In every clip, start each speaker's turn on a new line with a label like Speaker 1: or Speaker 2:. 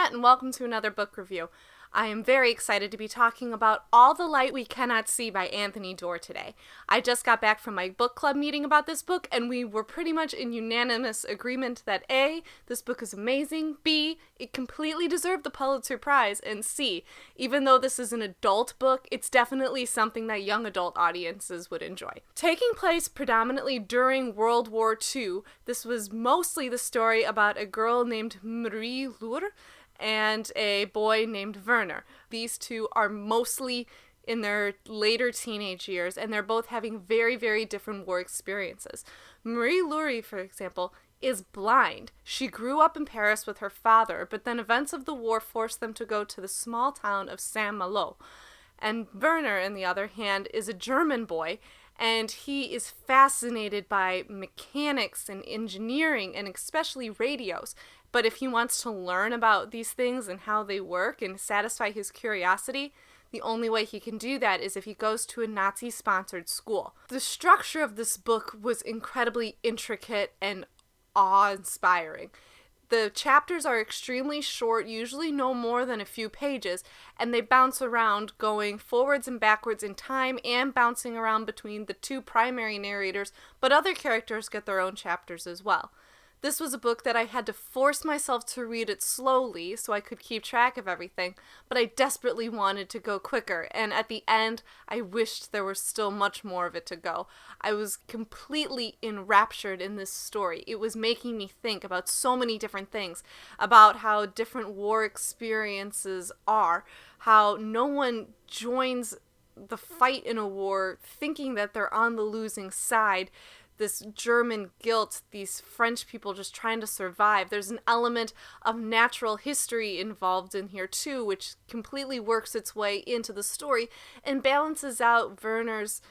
Speaker 1: Annette, and welcome to another book review. I am very excited to be talking about All the Light We Cannot See by Anthony Doerr today. I just got back from my book club meeting about this book, and we were pretty much in unanimous agreement that A, this book is amazing, B, it completely deserved the Pulitzer Prize, and C, even though this is an adult book, it's definitely something that young adult audiences would enjoy. Taking place predominantly during World War II, this was mostly the story about a girl named Marie Lourdes and a boy named Werner. These two are mostly in their later teenage years, and they're both having very, very different war experiences. Marie Lourdes, for example, is blind. She grew up in Paris with her father, but then events of the war forced them to go to the small town of Saint-Malo. And Werner, on the other hand, is a German boy, and he is fascinated by mechanics and engineering, and especially radios. But if he wants to learn about these things and how they work and satisfy his curiosity, the only way he can do that is if he goes to a Nazi-sponsored school. The structure of this book was incredibly intricate and awe-inspiring. The chapters are extremely short, usually no more than a few pages, and they bounce around, going forwards and backwards in time and bouncing around between the two primary narrators, but other characters get their own chapters as well. This was a book that I had to force myself to read it slowly so I could keep track of everything, but I desperately wanted to go quicker, and at the end, I wished there was still much more of it to go. I was completely enraptured in this story. It was making me think about so many different things, about how different war experiences are, how no one joins the fight in a war thinking that they're on the losing side, this German guilt, these French people just trying to survive. There's an element of natural history involved in here too, which completely works its way into the story and balances out Werner's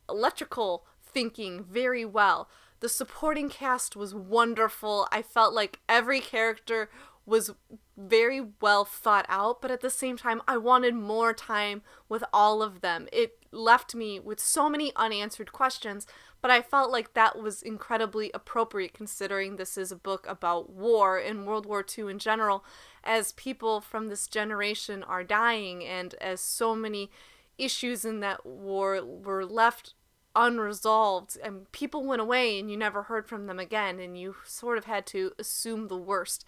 Speaker 1: electrical thinking very well. The supporting cast was wonderful. I felt like every character was very well thought out, but at the same time, I wanted more time with all of them. It left me with so many unanswered questions, but I felt like that was incredibly appropriate considering this is a book about war and World War II in general, as people from this generation are dying and as so many issues in that war were left unresolved and people went away and you never heard from them again and you sort of had to assume the worst.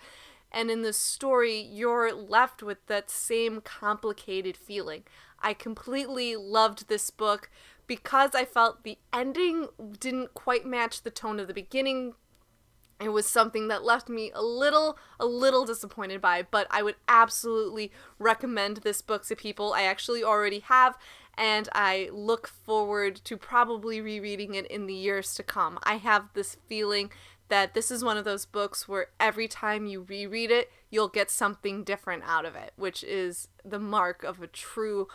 Speaker 1: And in this story, you're left with that same complicated feeling. I completely loved this book because I felt the ending didn't quite match the tone of the beginning. It was something that left me a little disappointed by, but I would absolutely recommend this book to people. I actually already have, and I look forward to probably rereading it in the years to come. I have this feeling that this is one of those books where every time you reread it, you'll get something different out of it, which is the mark of a true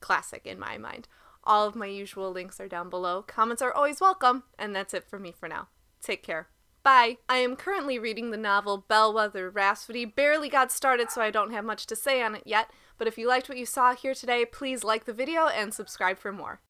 Speaker 1: classic in my mind. All of my usual links are down below. Comments are always welcome, and that's it for me for now. Take care. Bye! I am currently reading the novel Bellwether Rhapsody. Barely got started, so I don't have much to say on it yet, but if you liked what you saw here today, please like the video and subscribe for more.